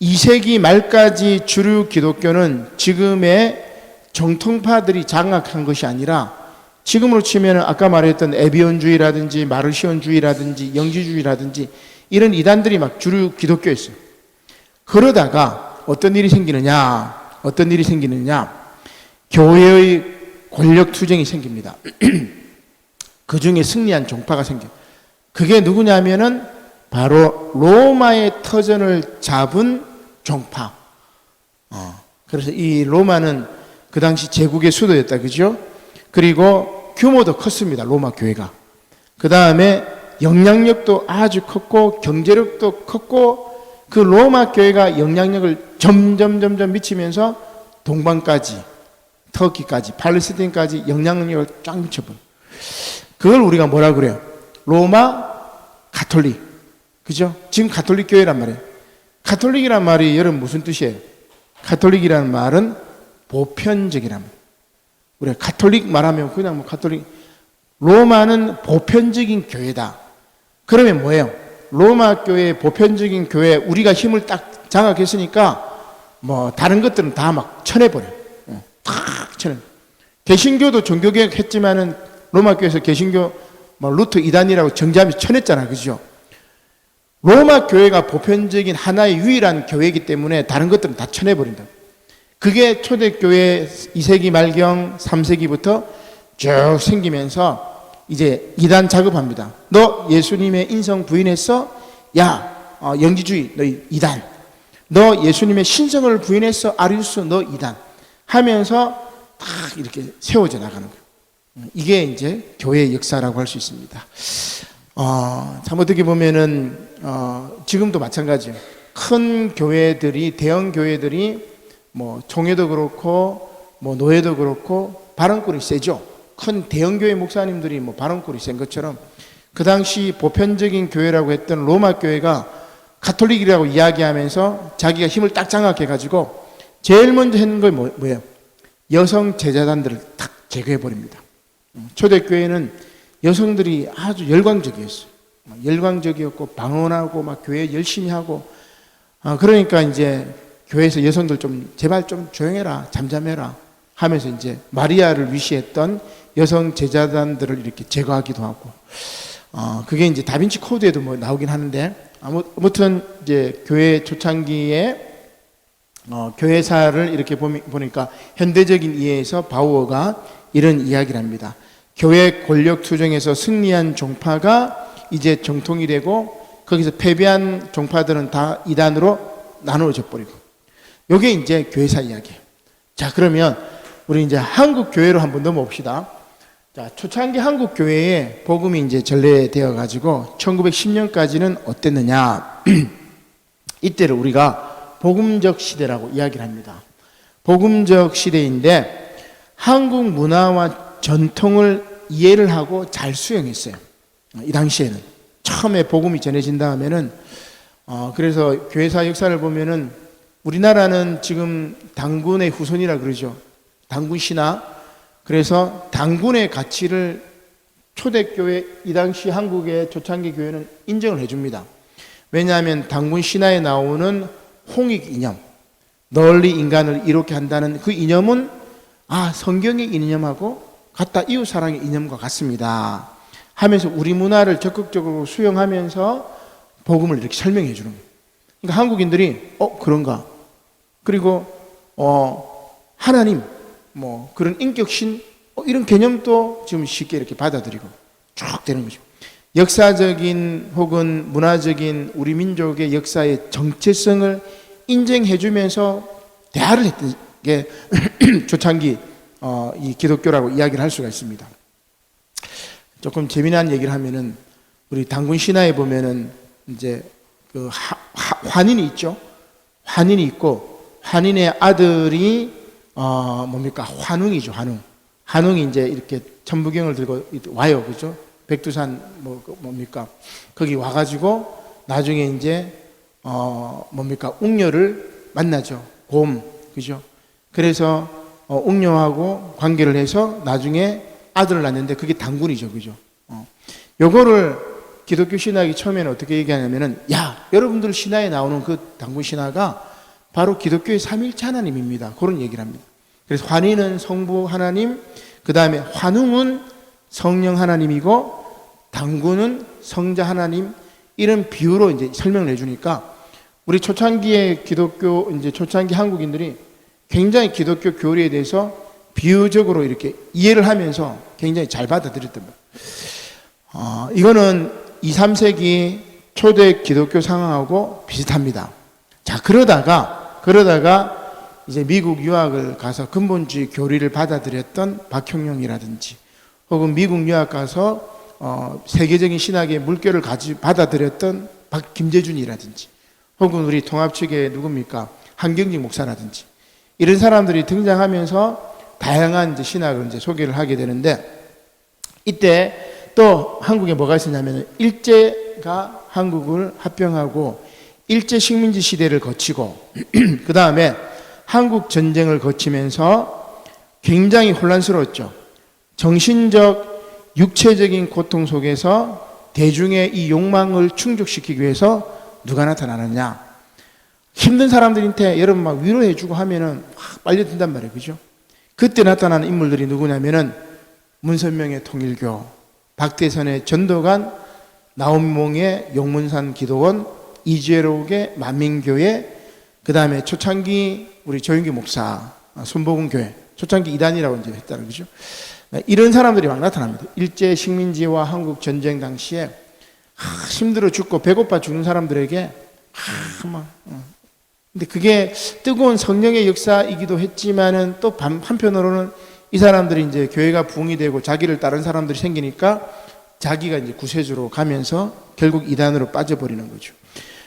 2세기 말까지 주류 기독교는 지금의 정통파들이 장악한 것이 아니라 지금으로 치면 아까 말했던 에비온주의라든지 마르시온주의라든지 영지주의라든지 이런 이단들이 막 주류 기독교였어요. 그러다가 어떤 일이 생기느냐? 교회의 권력 투쟁이 생깁니다. 그 중에 승리한 종파가 생겨요. 그게 누구냐면은 바로 로마의 터전을 잡은 종파. 그래서 이 로마는 그 당시 제국의 수도였다, 그죠? 그리고 규모도 컸습니다, 로마 교회가. 그 다음에 영향력도 아주 컸고 경제력도 컸고 그 로마 교회가 영향력을 점점 미치면서 동방까지, 터키까지, 팔레스타인까지 영향력을 쫙 미쳐버려요. 그걸 우리가 뭐라 그래요? 로마 가톨릭. 그죠? 지금 가톨릭 교회란 말이에요. 가톨릭이란 말이 여러분 무슨 뜻이에요? 가톨릭이라는 말은 보편적이란 말이에요. 우리가 가톨릭 말하면 그냥 가톨릭, 로마는 보편적인 교회다. 그러면 뭐예요? 로마 교회의 보편적인 교회, 우리가 힘을 딱 장악했으니까 뭐 다른 것들은 다 막 쳐내버려요. 탁 쳐내. 개신교도 종교개혁 했지만은 로마 교회에서 개신교 뭐 루터 이단이라고 정죄하면서 쳐냈잖아요. 그죠? 로마 교회가 보편적인 하나의 유일한 교회이기 때문에 다른 것들은 다 쳐내버린다. 그게 초대교회 2세기 말경 3세기부터 쭉 생기면서 이제 이단 작업합니다. 너 예수님의 인성 부인했어? 야, 영지주의 너 이단. 너 예수님의 신성을 부인했어? 아리우스 너 이단. 하면서 딱 이렇게 세워져 나가는 거예요. 이게 이제 교회의 역사라고 할 수 있습니다. 참 어떻게 보면은 지금도 마찬가지예요. 큰 교회들이, 대형 교회들이 뭐 총회도 그렇고 뭐 노회도 그렇고 발언권이 세죠. 큰 대형 교회 목사님들이 뭐 발언권이 센 것처럼 그 당시 보편적인 교회라고 했던 로마 교회가 가톨릭이라고 이야기하면서 자기가 힘을 딱 장악해 가지고 제일 먼저 했는 건 뭐예요? 여성 제자단들을 탁 제거해 버립니다. 초대교회는 여성들이 아주 열광적이었어요. 열광적이었고 방언하고 막 교회 열심히 하고 그러니까 이제 교회에서 여성들 좀 제발 좀 조용해라, 잠잠해라 하면서 이제 마리아를 위시했던 여성 제자단들을 이렇게 제거하기도 하고 그게 이제 다빈치 코드에도 뭐 나오긴 하는데 아무튼 이제 교회 초창기에 교회사를 이렇게 보니까 현대적인 이해에서 바우어가 이런 이야기를 합니다. 교회 권력 투쟁에서 승리한 종파가 이제 정통이 되고 거기서 패배한 종파들은 다 이단으로 나누어져 버리고 이게 이제 교회사 이야기예요. 자, 그러면 우리 이제 한국 교회로 한번 넘어봅시다. 자, 초창기 한국 교회에 복음이 이제 전래되어 가지고 1910년까지는 어땠느냐? 이때를 우리가 복음적 시대라고 이야기를 합니다. 복음적 시대인데 한국 문화와 전통을 이해를 하고 잘 수용했어요. 이 당시에는 처음에 복음이 전해진 다음에는 그래서 교회사 역사를 보면은 우리나라는 지금 당군의 후손이라 그러죠. 당군 신화. 그래서 당군의 가치를 초대교회 이 당시 한국의 초창기 교회는 인정을 해줍니다. 왜냐하면 당군 신화에 나오는 홍익 이념, 널리 인간을 이롭게 한다는 그 이념은 성경의 이념하고 같다, 이웃사랑의 이념과 같습니다 하면서 우리 문화를 적극적으로 수용하면서 복음을 이렇게 설명해 주는 거예요. 그러니까 한국인들이 그런가? 그리고 하나님 뭐 그런 인격신 이런 개념도 지금 쉽게 이렇게 받아들이고 쭉 되는 거죠. 역사적인 혹은 문화적인 우리 민족의 역사의 정체성을 인정해주면서 대화를 했던 게 초창기 이 기독교라고 이야기를 할 수가 있습니다. 조금 재미난 얘기를 하면은 우리 단군 신화에 보면은 이제 그 환인이 있죠. 환인이 있고 환인의 아들이 뭡니까? 환웅이죠. 환웅이 이제 이렇게 천부경을 들고 와요. 그죠? 백두산 뭡니까? 거기 와가지고 나중에 이제 뭡니까? 웅녀를 만나죠. 곰. 그죠? 그래서 웅녀하고 관계를 해서 나중에 아들을 낳는데 그게 단군이죠. 그죠? 요거를 기독교 신학이 처음에는 어떻게 얘기하냐면은, 여러분들 신화에 나오는 그 단군 신화가 바로 기독교의 삼일체 하나님입니다. 그런 얘기를 합니다. 그래서 환희는 성부 하나님, 그 다음에 환웅은 성령 하나님이고, 단군은 성자 하나님, 이런 비유로 이제 설명을 해주니까, 우리 초창기의 기독교, 이제 초창기 한국인들이 굉장히 기독교 교리에 대해서 비유적으로 이렇게 이해를 하면서 굉장히 잘 받아들였던 거예요. 이거는 2, 3세기 초대 기독교 상황하고 비슷합니다. 자, 그러다가 이제 미국 유학을 가서 근본주의 교리를 받아들였던 박형룡이라든지, 혹은 미국 유학 가서 세계적인 신학의 물결을 받아들였던 김재준이라든지, 혹은 우리 통합 측의 누굽니까? 한경직 목사라든지, 이런 사람들이 등장하면서 다양한 이제 신학을 이제 소개를 하게 되는데, 이때 또 한국에 뭐가 있었냐면, 일제가 한국을 합병하고 일제 식민지 시대를 거치고 그 다음에 한국 전쟁을 거치면서 굉장히 혼란스러웠죠. 정신적, 육체적인 고통 속에서 대중의 이 욕망을 충족시키기 위해서 누가 나타나느냐? 힘든 사람들한테 여러분 막 위로해주고 하면은 막 빨려든단 말이에요. 그죠? 그때 나타나는 인물들이 누구냐면은 문선명의 통일교, 박대선의 전도관, 나온몽의 용문산 기도원, 이재록의 만민교회, 그 다음에 초창기 우리 조윤기 목사, 순복음교회, 초창기 이단이라고 이제 했다는 거죠. 이런 사람들이 막 나타납니다. 일제 식민지와 한국 전쟁 당시에 힘들어 죽고 배고파 죽는 사람들에게 근데 그게 뜨거운 성령의 역사이기도 했지만은 또 한편으로는 이 사람들이 이제 교회가 부흥이 되고 자기를 따른 사람들이 생기니까 자기가 이제 구세주로 가면서 결국 이단으로 빠져버리는 거죠.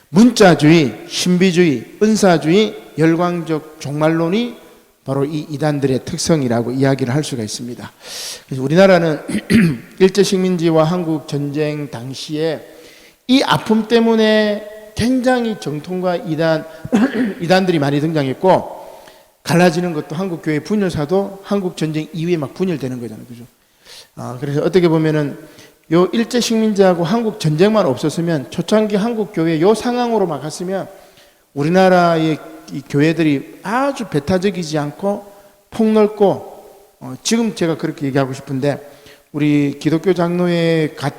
문자주의, 신비주의, 은사주의, 열광적 종말론이 바로 이 이단들의 특성이라고 이야기를 할 수가 있습니다. 그래서 우리나라는 일제 식민지와 한국 전쟁 당시에 이 아픔 때문에 굉장히 정통과 이단들이 많이 등장했고, 갈라지는 것도 한국 교회 분열사도 한국 전쟁 이후에 막 분열되는 거잖아요. 그죠? 그래서 어떻게 보면은 요 일제 식민지하고 한국 전쟁만 없었으면, 초창기 한국 교회 요 상황으로 막 갔으면 우리나라의 이 교회들이 아주 배타적이지 않고 폭넓고, 지금 제가 그렇게 얘기하고 싶은데, 우리 기독교 장로회가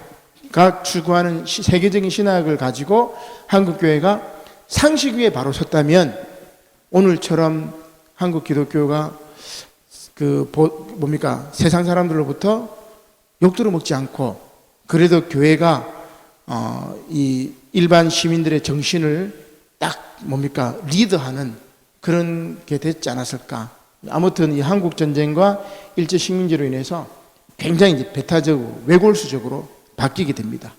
추구하는 세계적인 신학을 가지고 한국 교회가 상식 위에 바로 섰다면 오늘처럼 한국 기독교가 세상 사람들로부터 욕 들어먹지 않고, 그래도 교회가 이 일반 시민들의 정신을 딱 리드하는 그런 게 됐지 않았을까. 아무튼 이 한국 전쟁과 일제 식민지로 인해서 굉장히 이제 배타적으로 외골수적으로 바뀌게 됩니다.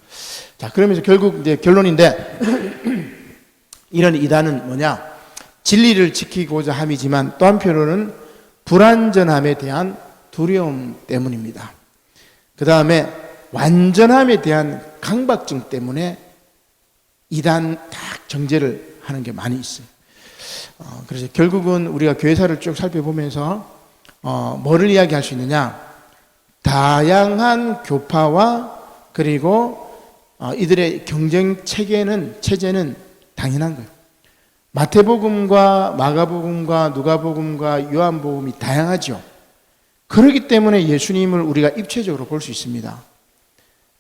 자, 그러면서 결국 이제 결론인데 이런 이단은 뭐냐? 진리를 지키고자 함이지만 또 한편으로는 불완전함에 대한 두려움 때문입니다. 그 다음에 완전함에 대한 강박증 때문에 이단 딱 정죄를 하는 게 많이 있어요. 그래서 결국은 우리가 교회사를 쭉 살펴보면서 뭐를 이야기할 수 있느냐? 다양한 교파와 그리고 이들의 경쟁 체제는 당연한 거예요. 마태복음과 마가복음과 누가복음과 요한복음이 다양하죠. 그렇기 때문에 예수님을 우리가 입체적으로 볼 수 있습니다.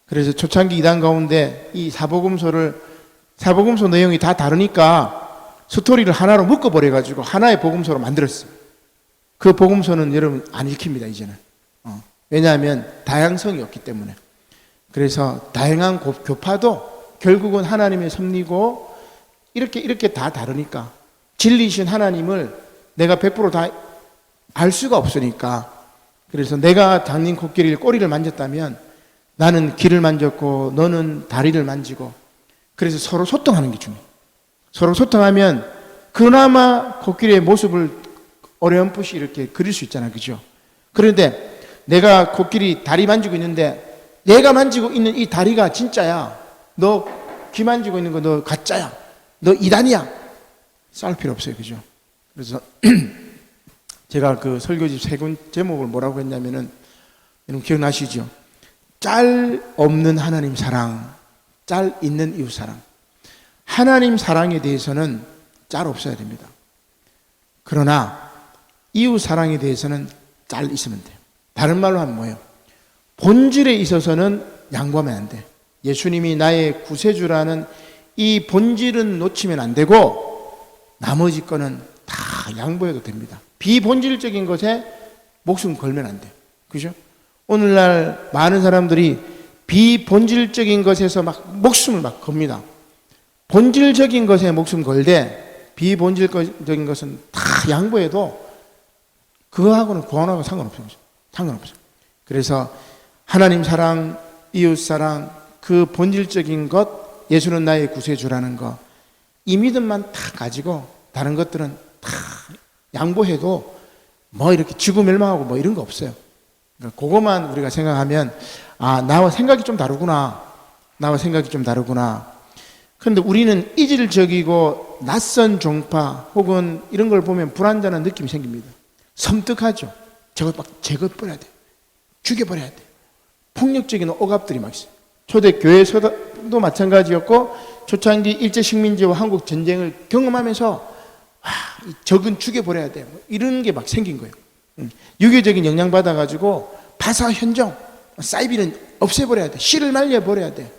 그래서 초창기 이단 가운데 이 사복음서를 사복음서 내용이 다 다르니까 스토리를 하나로 묶어버려가지고 하나의 복음서로 만들었어요. 그 복음서는 여러분 안 읽힙니다, 이제는. 왜냐하면 다양성이 없기 때문에. 그래서 다양한 교파도 결국은 하나님의 섭리고 이렇게 다 다르니까 진리이신 하나님을 내가 100%다 알 수가 없으니까. 그래서 내가 장님 코끼리 꼬리를 만졌다면 나는 귀를 만졌고 너는 다리를 만지고, 그래서 서로 소통하는 게 중요해요. 서로 소통하면 그나마 코끼리의 모습을 어렴풋이 이렇게 그릴 수 있잖아요, 그죠? 그런데 내가 코끼리 다리 만지고 있는데 내가 만지고 있는 이 다리가 진짜야, 너 귀 만지고 있는 거 너 가짜야, 너 이단이야, 싸울 필요 없어요, 그죠? 그래서 제가 그 설교집 세 권 제목을 뭐라고 했냐면은, 여러분 기억나시죠? 짤 없는 하나님 사랑, 짤 있는 이웃 사랑. 하나님 사랑에 대해서는 짤 없어야 됩니다. 그러나 이웃 사랑에 대해서는 짤 있으면 돼요. 다른 말로 하면 뭐예요? 본질에 있어서는 양보하면 안 돼. 예수님이 나의 구세주라는 이 본질은 놓치면 안 되고 나머지 거는 다 양보해도 됩니다. 비본질적인 것에 목숨 걸면 안 돼. 그죠? 오늘날 많은 사람들이 비본질적인 것에서 막 목숨을 막 겁니다. 본질적인 것에 목숨 걸되 비본질적인 것은 다 양보해도 그거하고는 구원하고 상관없어요. 상관없어요. 그래서 하나님 사랑, 이웃 사랑, 그 본질적인 것, 예수는 나의 구세주라는 것, 이 믿음만 다 가지고 다른 것들은 다 양보해도 뭐 이렇게 지구 멸망하고 뭐 이런 거 없어요. 그러니까 그것만 우리가 생각하면, 아, 나와 생각이 좀 다르구나. 나와 생각이 좀 다르구나. 그런데 우리는 이질적이고 낯선 종파 혹은 이런 걸 보면 불안전한 느낌이 생깁니다. 섬뜩하죠. 저것 막 제거버려야 돼. 죽여버려야 돼. 폭력적인 억압들이 막 있어요. 초대교회에서도 마찬가지였고, 초창기 일제식민지와 한국 전쟁을 경험하면서 와, 적은 죽여버려야 돼. 이런 게 막 생긴 거예요. 유교적인 영향 받아가지고 바사 현정, 사이비는 없애버려야 돼. 씨를 말려버려야 돼.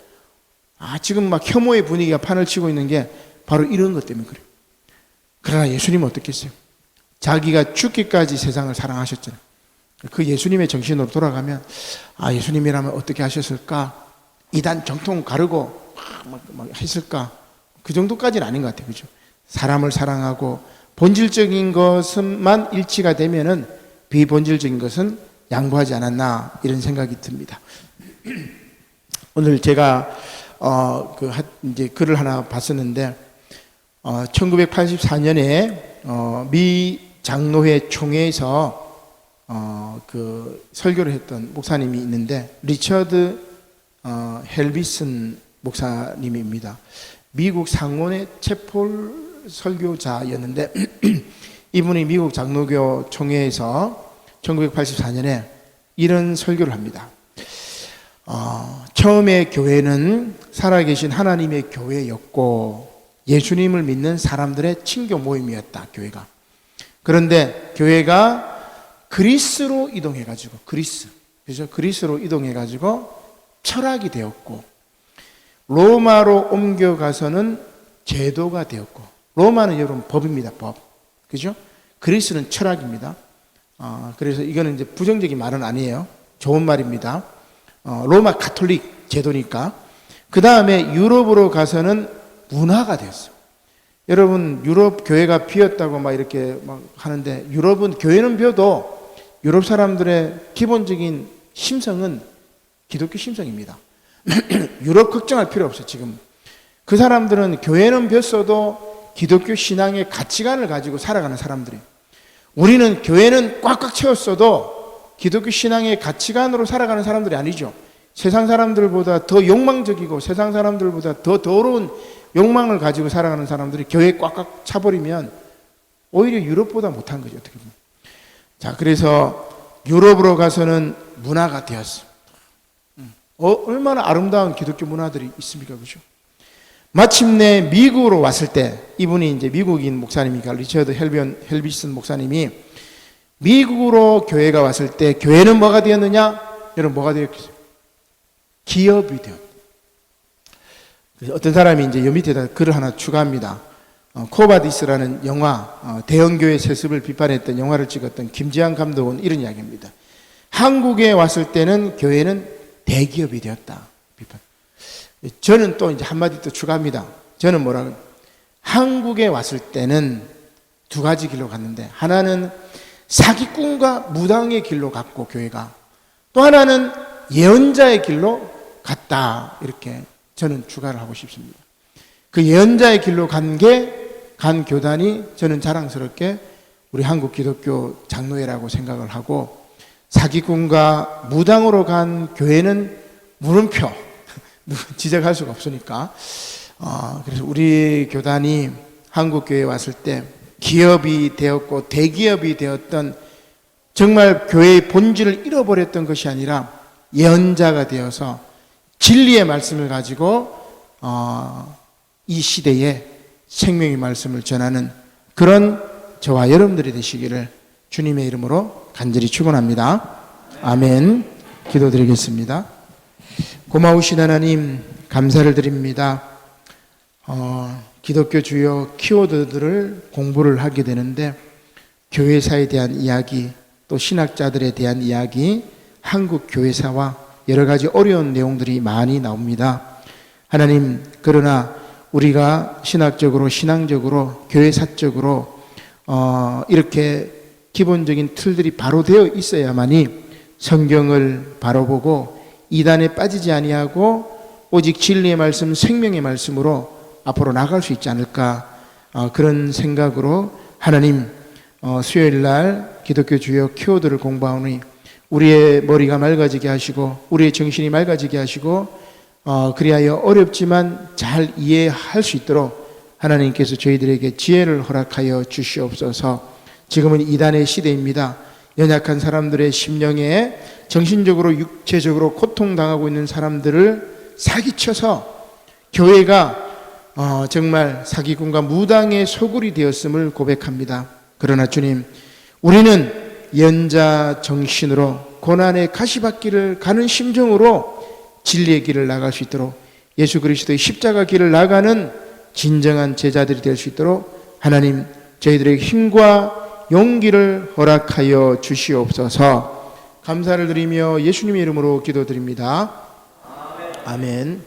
아, 지금 막 혐오의 분위기가 판을 치고 있는 게 바로 이런 것 때문에 그래요. 그러나 예수님은 어떻게 했어요? 자기가 죽기까지 세상을 사랑하셨잖아요. 그 예수님의 정신으로 돌아가면, 아, 예수님이라면 어떻게 하셨을까? 이단 정통 가르고 막 했을까? 그 정도까지는 아닌 것 같아요. 그죠? 사람을 사랑하고 본질적인 것만 일치가 되면은 비본질적인 것은 양보하지 않았나, 이런 생각이 듭니다. 오늘 제가 이제 글을 하나 봤었는데, 1984년에 미 장로회 총회에서 그 설교를 했던 목사님이 있는데, 리처드 헬비슨 목사님입니다. 미국 상원의 체폴 설교자였는데 이분이 미국 장로교 총회에서 1984년에 이런 설교를 합니다. 처음에 교회는 살아계신 하나님의 교회였고 예수님을 믿는 사람들의 친교 모임이었다, 교회가. 그런데 교회가 그리스로 이동해가지고, 그리스로 이동해가지고 철학이 되었고, 로마로 옮겨가서는 제도가 되었고, 로마는 여러분 법입니다, 법. 그죠? 그리스는 철학입니다. 그래서 이거는 이제 부정적인 말은 아니에요. 좋은 말입니다. 로마 가톨릭 제도니까. 그 다음에 유럽으로 가서는 문화가 되었어요. 여러분, 유럽 교회가 비었다고 막 이렇게 막 하는데, 유럽은 교회는 비어도 유럽 사람들의 기본적인 심성은 기독교 심성입니다. 유럽 걱정할 필요 없어요, 지금. 그 사람들은 교회는 비었어도 기독교 신앙의 가치관을 가지고 살아가는 사람들이에요. 우리는 교회는 꽉꽉 채웠어도 기독교 신앙의 가치관으로 살아가는 사람들이 아니죠. 세상 사람들보다 더 욕망적이고 세상 사람들보다 더 더러운 욕망을 가지고 살아가는 사람들이 교회에 꽉꽉 차버리면 오히려 유럽보다 못한 거죠, 어떻게 보면. 자, 그래서 유럽으로 가서는 문화가 되었어요. 얼마나 아름다운 기독교 문화들이 있습니까, 그죠? 마침내 미국으로 왔을 때, 이분이 이제 미국인 목사님이니까, 리처드 헬비슨 목사님이 미국으로 교회가 왔을 때 교회는 뭐가 되었느냐? 여러분, 뭐가 되었겠어요? 기업이 되었다. 그래서 어떤 사람이 이제 요 밑에다 글을 하나 추가합니다. 코바디스라는 영화, 대형교회 세습을 비판했던 영화를 찍었던 김지한 감독은 이런 이야기입니다. 한국에 왔을 때는 교회는 대기업이 되었다. 비판. 저는 또 이제 한마디 또 추가합니다. 저는 뭐라고? 한국에 왔을 때는 두 가지 길로 갔는데, 하나는 사기꾼과 무당의 길로 갔고, 교회가. 또 하나는 예언자의 길로 갔다. 이렇게 저는 추가를 하고 싶습니다. 그 예언자의 길로 간 교단이 저는 자랑스럽게 우리 한국 기독교 장로회라고 생각을 하고, 사기꾼과 무당으로 간 교회는 물음표, 지적할 수가 없으니까. 그래서 우리 교단이 한국 교회에 왔을 때 기업이 되었고 대기업이 되었던, 정말 교회의 본질을 잃어버렸던 것이 아니라 예언자가 되어서 진리의 말씀을 가지고 이 시대에 생명의 말씀을 전하는 그런 저와 여러분들이 되시기를 주님의 이름으로 간절히 축원합니다. 아멘. 기도드리겠습니다. 고마우신 하나님, 감사를 드립니다. 기독교 주요 키워드들을 공부를 하게 되는데, 교회사에 대한 이야기, 또 신학자들에 대한 이야기, 한국 교회사와 여러 가지 어려운 내용들이 많이 나옵니다. 하나님, 그러나 우리가 신학적으로, 신앙적으로, 교회사적으로 이렇게 기본적인 틀들이 바로 되어 있어야만이 성경을 바로 보고 이단에 빠지지 아니하고 오직 진리의 말씀, 생명의 말씀으로 앞으로 나갈 수 있지 않을까, 그런 생각으로 하나님, 수요일 날 기독교 주요 키워드를 공부하오니 우리의 머리가 맑아지게 하시고 우리의 정신이 맑아지게 하시고 그리하여 어렵지만 잘 이해할 수 있도록 하나님께서 저희들에게 지혜를 허락하여 주시옵소서. 지금은 이단의 시대입니다. 연약한 사람들의 심령에 정신적으로 육체적으로 고통당하고 있는 사람들을 사기쳐서 교회가 정말 사기꾼과 무당의 소굴이 되었음을 고백합니다. 그러나 주님, 우리는 연자 정신으로 고난의 가시밭길을 가는 심정으로 진리의 길을 나갈 수 있도록, 예수 그리스도의 십자가 길을 나가는 진정한 제자들이 될 수 있도록 하나님, 저희들에게 힘과 용기를 허락하여 주시옵소서. 감사를 드리며 예수님의 이름으로 기도드립니다. 아멘.